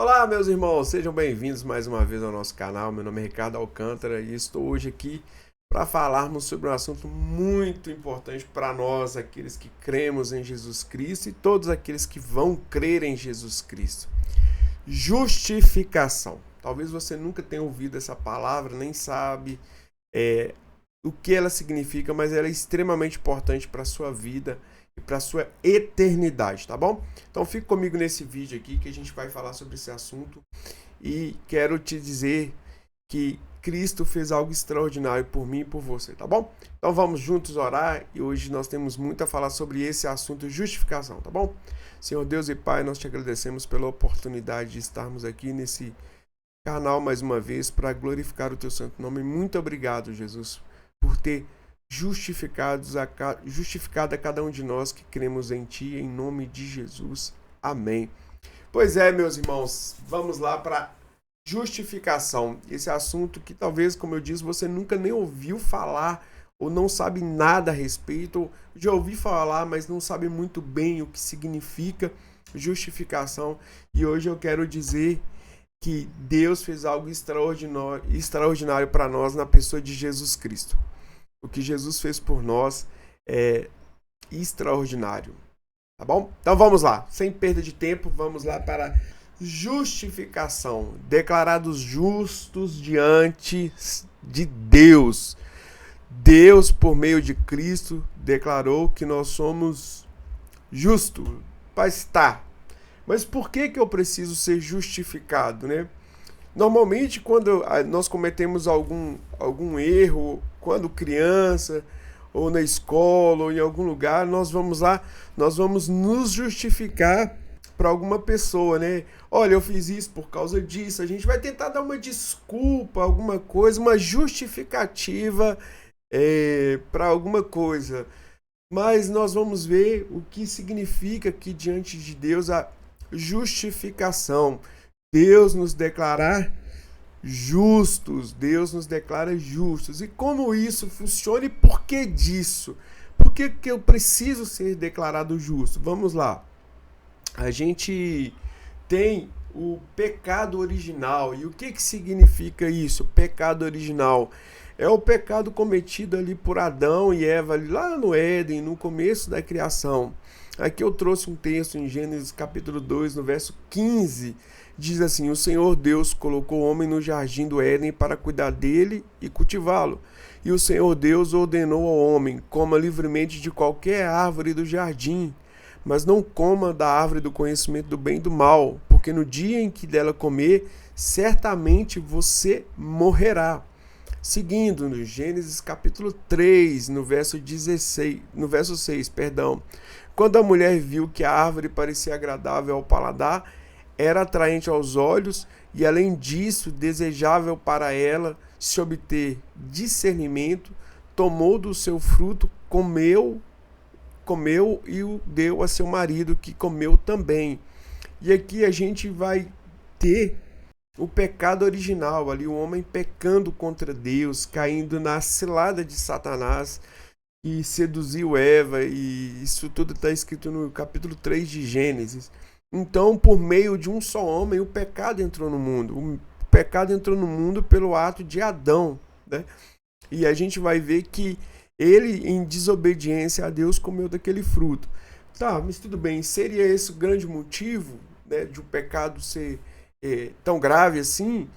Olá, meus irmãos, sejam bem-vindos mais uma vez ao nosso canal. Meu nome é Ricardo Alcântara e estou hoje aqui para falarmos sobre um assunto muito importante para nós, aqueles que cremos em Jesus Cristo e todos aqueles que vão crer em Jesus Cristo. Justificação. Talvez você nunca tenha ouvido essa palavra, nem sabe o que ela significa, mas ela é extremamente importante para a sua vida e para a sua eternidade, tá bom? Então fique comigo nesse vídeo aqui que a gente vai falar sobre esse assunto e quero te dizer que Cristo fez algo extraordinário por mim e por você, tá bom? Então vamos juntos orar e hoje nós temos muito a falar sobre esse assunto, justificação, tá bom? Senhor Deus e Pai, nós te agradecemos pela oportunidade de estarmos aqui nesse canal mais uma vez para glorificar o teu santo nome. Muito obrigado, Jesus, por ter justificado a cada um de nós que cremos em Ti, em nome de Jesus. Amém. Pois é, meus irmãos, vamos lá para justificação. Esse assunto que talvez, como eu disse, você nunca nem ouviu falar ou não sabe nada a respeito, ou já ouvi falar, mas não sabe muito bem o que significa justificação. E hoje eu quero dizer que Deus fez algo extraordinário para nós na pessoa de Jesus Cristo. O que Jesus fez por nós é extraordinário, tá bom? Então vamos lá, sem perda de tempo, vamos lá para justificação. Declarados justos diante de Deus. Deus, por meio de Cristo, declarou que nós somos justos. Mas por que eu preciso ser justificado, né? Normalmente, quando nós cometemos algum erro, quando criança, ou na escola, ou em algum lugar, nós vamos nos justificar para alguma pessoa, né? Olha, eu fiz isso por causa disso. A gente vai tentar dar uma desculpa, alguma coisa, uma justificativa para alguma coisa. Mas nós vamos ver o que significa aqui diante de Deus a justificação. Deus nos declarar justos, Deus nos declara justos. E como isso funciona e por que disso? Por que eu preciso ser declarado justo? Vamos lá. A gente tem o pecado original. E o que significa isso? Pecado original é o pecado cometido ali por Adão e Eva, ali lá no Éden, no começo da criação. Aqui eu trouxe um texto em Gênesis capítulo 2, no verso 15, diz assim: o Senhor Deus colocou o homem no jardim do Éden para cuidar dele e cultivá-lo. E o Senhor Deus ordenou ao homem: coma livremente de qualquer árvore do jardim, mas não coma da árvore do conhecimento do bem e do mal, porque no dia em que dela comer, certamente você morrerá. Seguindo, no Gênesis capítulo 3, no verso 6, quando a mulher viu que a árvore parecia agradável ao paladar, era atraente aos olhos e, além disso, desejável para ela se obter discernimento, tomou do seu fruto, comeu e o deu a seu marido, que comeu também. E aqui a gente vai ter o pecado original, ali o homem pecando contra Deus, caindo na cilada de Satanás, e seduziu Eva, e isso tudo está escrito no capítulo 3 de Gênesis. Então, por meio de um só homem, o pecado entrou no mundo. O pecado entrou no mundo pelo ato de Adão, né? E a gente vai ver que ele, em desobediência a Deus, comeu daquele fruto. Tá, mas tudo bem, seria esse o grande motivo, né, de o pecado ser tão grave assim?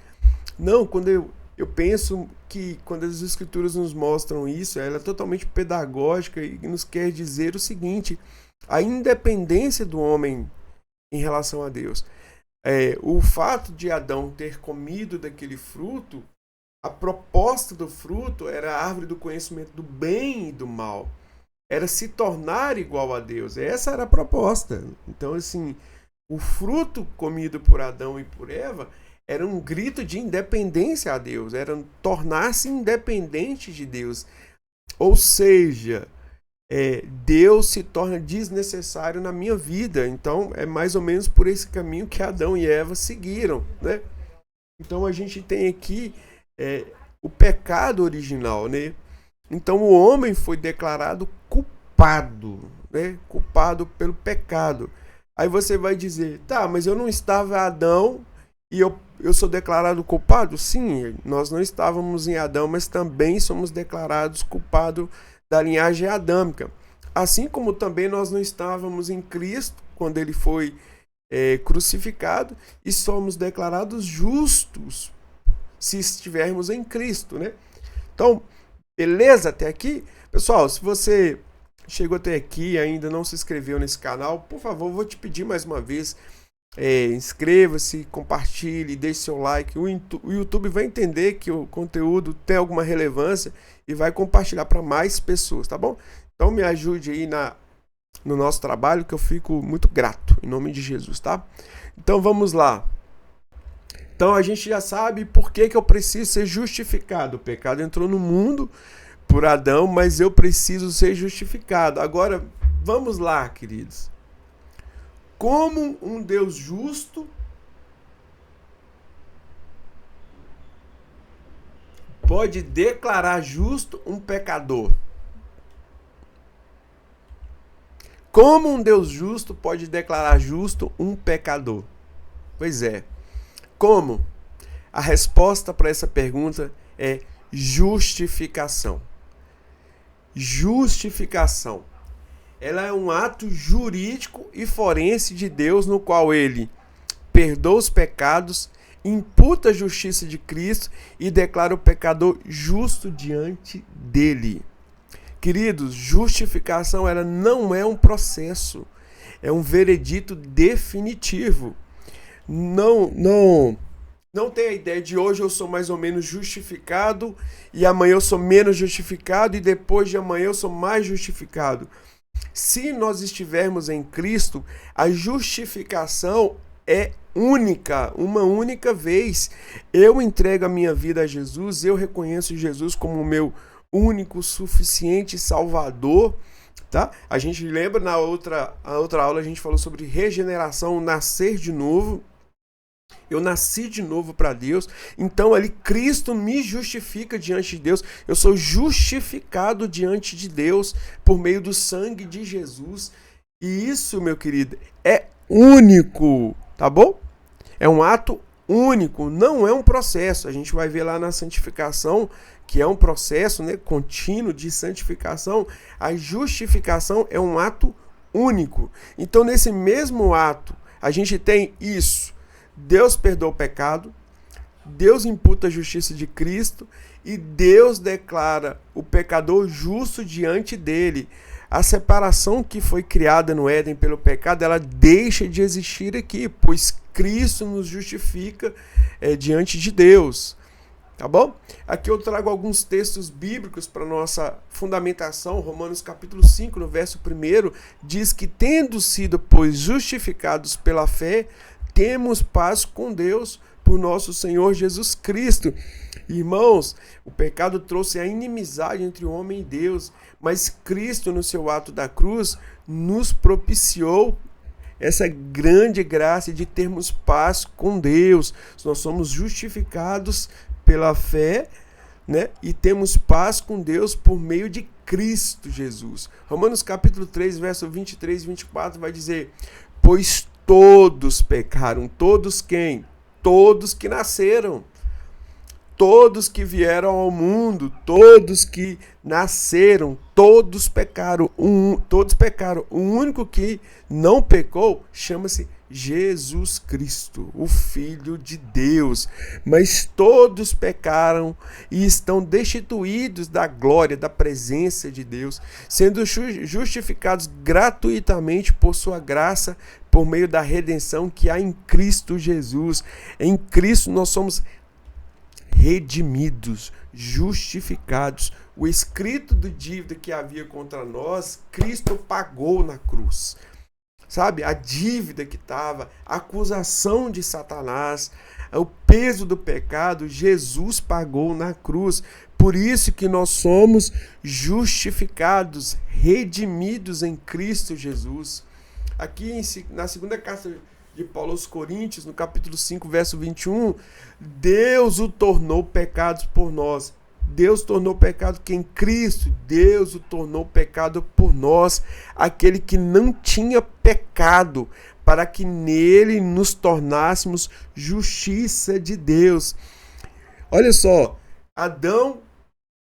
Não, quando eu penso que quando as escrituras nos mostram isso, ela é totalmente pedagógica e nos quer dizer o seguinte: a independência do homem em relação a Deus. O fato de Adão ter comido daquele fruto, a proposta do fruto era a árvore do conhecimento do bem e do mal. Era se tornar igual a Deus. Essa era a proposta. Então, assim, o fruto comido por Adão e por Eva era um grito de independência a Deus, era tornar-se independente de Deus. Ou seja, Deus se torna desnecessário na minha vida. Então é mais ou menos por esse caminho que Adão e Eva seguiram, né? Então a gente tem aqui o pecado original, né? Então o homem foi declarado culpado, né? Culpado pelo pecado. Aí você vai dizer: tá, mas eu não estava Adão E eu sou declarado culpado? Sim, nós não estávamos em Adão, mas também somos declarados culpados da linhagem adâmica. Assim como também nós não estávamos em Cristo quando ele foi crucificado, e somos declarados justos se estivermos em Cristo, né? Então, beleza até aqui? Pessoal, se você chegou até aqui e ainda não se inscreveu nesse canal, por favor, vou te pedir mais uma vez, inscreva-se, compartilhe, deixe seu like. O YouTube vai entender que o conteúdo tem alguma relevância e vai compartilhar para mais pessoas, tá bom? Então me ajude aí no nosso trabalho, que eu fico muito grato, em nome de Jesus, tá? Então vamos lá. Então a gente já sabe por que eu preciso ser justificado. O pecado entrou no mundo por Adão, mas eu preciso ser justificado. Agora, vamos lá, queridos. Como um Deus justo pode declarar justo um pecador? Como um Deus justo pode declarar justo um pecador? Pois é. Como? A resposta para essa pergunta é justificação. Justificação. Ela é um ato jurídico e forense de Deus, no qual ele perdoa os pecados, imputa a justiça de Cristo e declara o pecador justo diante dele. Queridos, justificação ela não é um processo, é um veredito definitivo. Não tem a ideia de hoje eu sou mais ou menos justificado e amanhã eu sou menos justificado e depois de amanhã eu sou mais justificado. Se nós estivermos em Cristo, a justificação é única, uma única vez. Eu entrego a minha vida a Jesus, eu reconheço Jesus como o meu único, suficiente Salvador, tá? A gente lembra na outra aula a gente falou sobre regeneração, nascer de novo. Eu nasci de novo para Deus, então ali Cristo me justifica diante de Deus. Eu sou justificado diante de Deus por meio do sangue de Jesus. E isso, meu querido, é único, tá bom? É um ato único, não é um processo. A gente vai ver lá na santificação, que é um processo, né, contínuo de santificação. A justificação é um ato único. Então, nesse mesmo ato, a gente tem isso. Deus perdoa o pecado, Deus imputa a justiça de Cristo e Deus declara o pecador justo diante dele. A separação que foi criada no Éden pelo pecado, ela deixa de existir aqui, pois Cristo nos justifica diante de Deus. Tá bom? Aqui eu trago alguns textos bíblicos para nossa fundamentação. Romanos capítulo 5, no verso 1, diz que tendo sido, pois, justificados pela fé, temos paz com Deus por nosso Senhor Jesus Cristo. Irmãos, o pecado trouxe a inimizade entre o homem e Deus, mas Cristo, no seu ato da cruz, nos propiciou essa grande graça de termos paz com Deus. Nós somos justificados pela fé, né? E temos paz com Deus por meio de Cristo Jesus. Romanos capítulo 3, verso 23 e 24 vai dizer: pois todos pecaram. Todos quem? Todos que nasceram. Todos que vieram ao mundo. Todos que nasceram. Todos pecaram. Todos pecaram. O único que não pecou chama-se Jesus Cristo, o Filho de Deus. Mas todos pecaram e estão destituídos da glória, da presença de Deus, sendo justificados gratuitamente por sua graça, por meio da redenção que há em Cristo Jesus. Em Cristo nós somos redimidos, justificados. O escrito de dívida que havia contra nós, Cristo pagou na cruz. Sabe, a dívida que estava, a acusação de Satanás, o peso do pecado, Jesus pagou na cruz. Por isso que nós somos justificados, redimidos em Cristo Jesus. Aqui na segunda carta de Paulo aos Coríntios, no capítulo 5, verso 21, Deus o tornou pecados por nós. Deus tornou pecado quem? Cristo. Deus o tornou pecado por nós, aquele que não tinha pecado, para que nele nos tornássemos justiça de Deus. Olha só,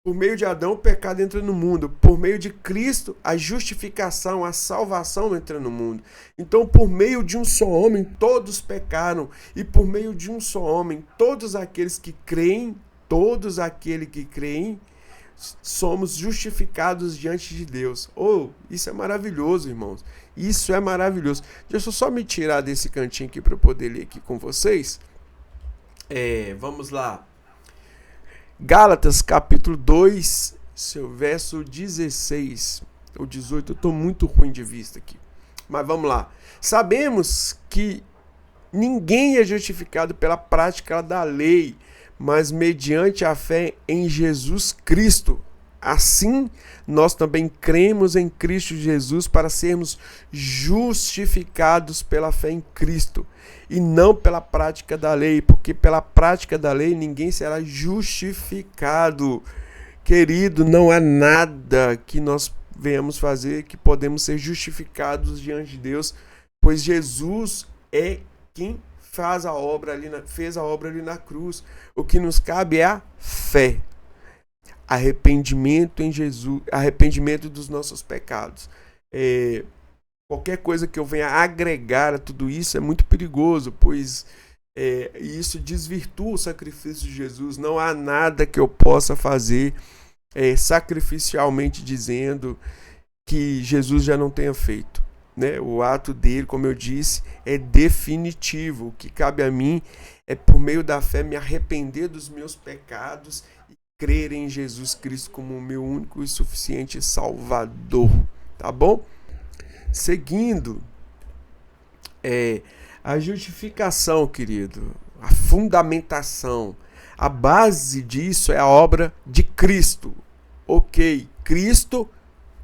por meio de Adão, o pecado entra no mundo. Por meio de Cristo, a justificação, a salvação entra no mundo. Então, por meio de um só homem, todos pecaram. E por meio de um só homem, todos aqueles que creem, somos justificados diante de Deus. Isso é maravilhoso, irmãos. Isso é maravilhoso. Deixa eu só me tirar desse cantinho aqui para eu poder ler aqui com vocês. Vamos lá. Gálatas, capítulo 2, seu verso 16 ou 18. Eu estou muito ruim de vista aqui. Mas vamos lá. Sabemos que ninguém é justificado pela prática da lei, mas mediante a fé em Jesus Cristo. Assim, nós também cremos em Cristo Jesus para sermos justificados pela fé em Cristo e não pela prática da lei, porque pela prática da lei ninguém será justificado. Querido, não há nada que nós venhamos fazer que podemos ser justificados diante de Deus, pois Jesus é quem fez a obra ali na cruz. O que nos cabe é a fé. Arrependimento em Jesus, arrependimento dos nossos pecados. Qualquer coisa que eu venha agregar a tudo isso é muito perigoso, pois isso desvirtua o sacrifício de Jesus. Não há nada que eu possa fazer sacrificialmente dizendo que Jesus já não tenha feito, né? O ato dele, como eu disse, é definitivo. O que cabe a mim é, por meio da fé, me arrepender dos meus pecados e crer em Jesus Cristo como o meu único e suficiente Salvador. Tá bom? Seguindo, a justificação, querido, a fundamentação, a base disso é a obra de Cristo. Ok, Cristo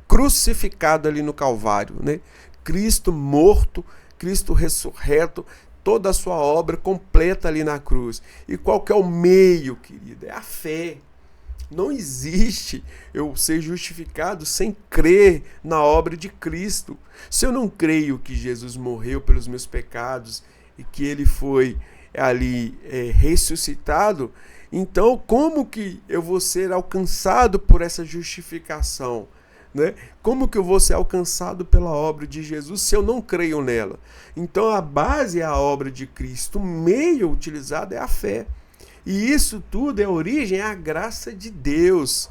crucificado ali no Calvário, né? Cristo morto, Cristo ressurreto, toda a sua obra completa ali na cruz. E qual que é o meio, querido? É a fé. Não existe eu ser justificado sem crer na obra de Cristo. Se eu não creio que Jesus morreu pelos meus pecados e que ele foi ali ressuscitado, então como que eu vou ser alcançado por essa justificação? Né? Como que eu vou ser alcançado pela obra de Jesus se eu não creio nela? Então a base é a obra de Cristo, o meio utilizado é a fé. E isso tudo é origem à graça de Deus.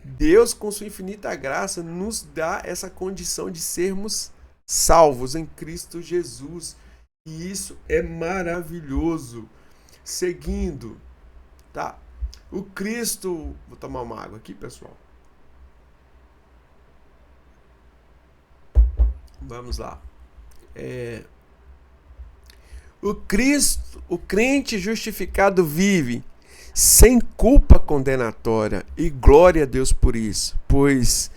Deus, com sua infinita graça, nos dá essa condição de sermos salvos em Cristo Jesus. E isso é maravilhoso. Seguindo, tá? O Cristo... Vou tomar uma água aqui, pessoal. Vamos lá. O crente justificado vive sem culpa condenatória, e glória a Deus por isso, pois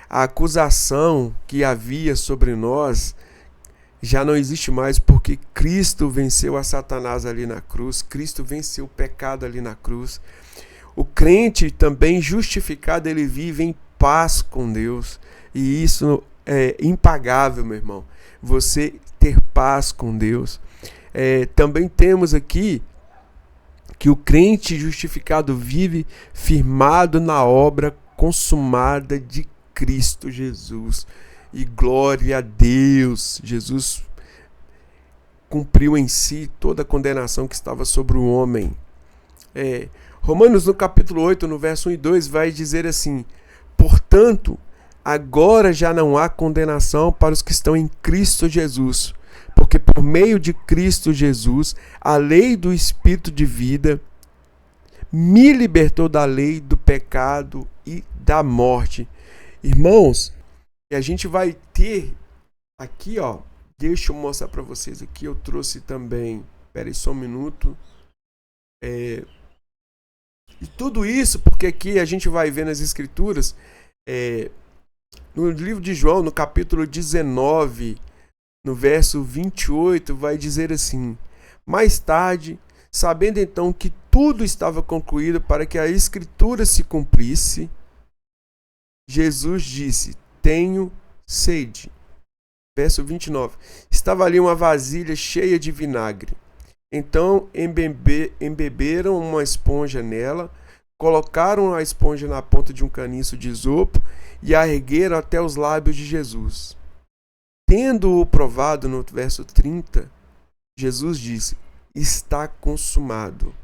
a acusação que havia sobre nós já não existe mais, porque Cristo venceu a Satanás ali na cruz, Cristo venceu o pecado ali na cruz. O crente também justificado, ele vive em paz com Deus, e isso é impagável, meu irmão, você ter paz com Deus. Também temos aqui que o crente justificado vive firmado na obra consumada de Cristo Jesus. E glória a Deus, Jesus cumpriu em si toda a condenação que estava sobre o homem. Romanos no capítulo 8, no verso 1 e 2, vai dizer assim: portanto, agora já não há condenação para os que estão em Cristo Jesus, porque por meio de Cristo Jesus, a lei do Espírito de vida me libertou da lei do pecado e da morte. Irmãos, a gente vai ter aqui, ó, deixa eu mostrar para vocês aqui, eu trouxe também, espera só um minuto, e tudo isso porque aqui a gente vai ver nas Escrituras, no livro de João, no capítulo 19, no verso 28, vai dizer assim: mais tarde, sabendo então que tudo estava concluído para que a Escritura se cumprisse, Jesus disse: tenho sede. Verso 29. Estava ali uma vasilha cheia de vinagre. Então embeberam uma esponja nela, colocaram a esponja na ponta de um caniço de isopo e a ergueram até os lábios de Jesus. Tendo-o provado, no verso 30, Jesus disse: está consumado.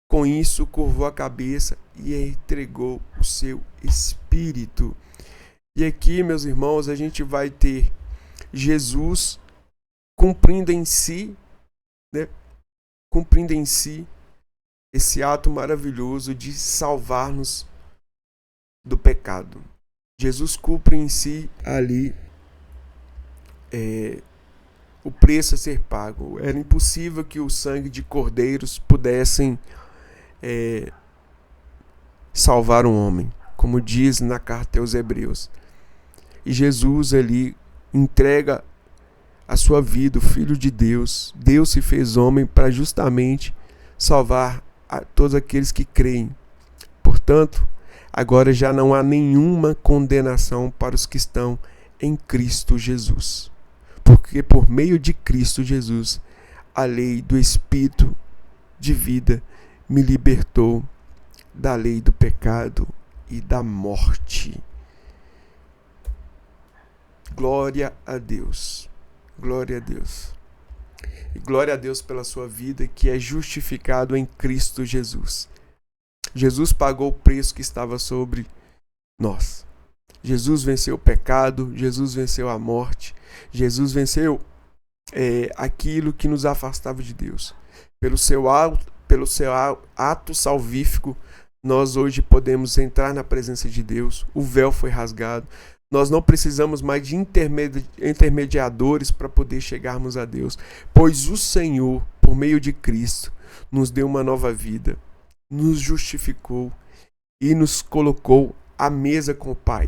Com isso, curvou a cabeça e entregou o seu espírito. E aqui, meus irmãos, a gente vai ter Jesus cumprindo em si, né? Cumprindo em si esse ato maravilhoso de salvar-nos do pecado. Jesus cumpre em si ali o preço a ser pago. Era impossível que o sangue de cordeiros pudessem salvar um homem, como diz na carta aos Hebreus. E Jesus ali entrega a sua vida, o Filho de Deus. Deus se fez homem para justamente salvar a todos aqueles que creem. Portanto, agora já não há nenhuma condenação para os que estão em Cristo Jesus. Porque por meio de Cristo Jesus, a lei do Espírito de vida me libertou da lei do pecado e da morte. Glória a Deus. Glória a Deus. E glória a Deus pela sua vida, que é justificado em Cristo Jesus. Jesus pagou o preço que estava sobre nós. Jesus venceu o pecado, Jesus venceu a morte, Jesus venceu aquilo que nos afastava de Deus. Pelo seu ato salvífico, nós hoje podemos entrar na presença de Deus. O véu foi rasgado. Nós não precisamos mais de intermediadores para poder chegarmos a Deus, pois o Senhor, por meio de Cristo, nos deu uma nova vida, nos justificou e nos colocou à mesa com o Pai.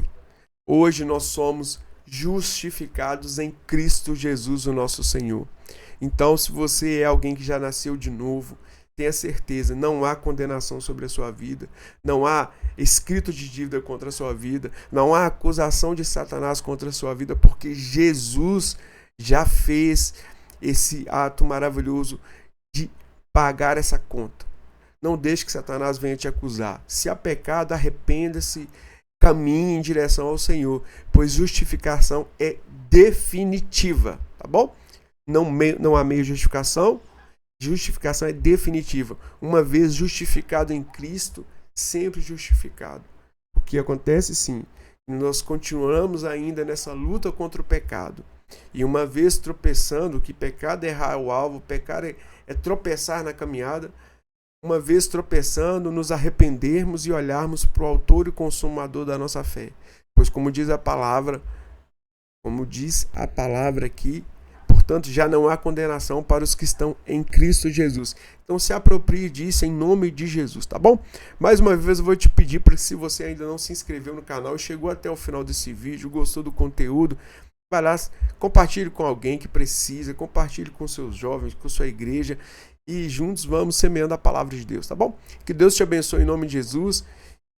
Hoje nós somos justificados em Cristo Jesus, o nosso Senhor. Então, se você é alguém que já nasceu de novo, tenha certeza, não há condenação sobre a sua vida, não há escrito de dívida contra a sua vida, não há acusação de Satanás contra a sua vida, porque Jesus já fez esse ato maravilhoso de pagar essa conta. Não deixe que Satanás venha te acusar. Se há pecado, arrependa-se, caminhe em direção ao Senhor, pois justificação é definitiva, tá bom? Não há meio de justificação. Justificação é definitiva. Uma vez justificado em Cristo, sempre justificado. O que acontece, sim, nós continuamos ainda nessa luta contra o pecado. E uma vez tropeçando, que pecado é errar o alvo, pecar é tropeçar na caminhada. Uma vez tropeçando, nos arrependermos e olharmos para o autor e consumador da nossa fé. Pois como diz a palavra aqui, portanto, já não há condenação para os que estão em Cristo Jesus. Então, se aproprie disso em nome de Jesus, tá bom? Mais uma vez, eu vou te pedir para que, se você ainda não se inscreveu no canal e chegou até o final desse vídeo, gostou do conteúdo, vai lá, compartilhe com alguém que precisa, compartilhe com seus jovens, com sua igreja, e juntos vamos semeando a palavra de Deus, tá bom? Que Deus te abençoe em nome de Jesus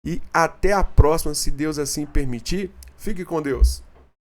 e até a próxima, se Deus assim permitir. Fique com Deus.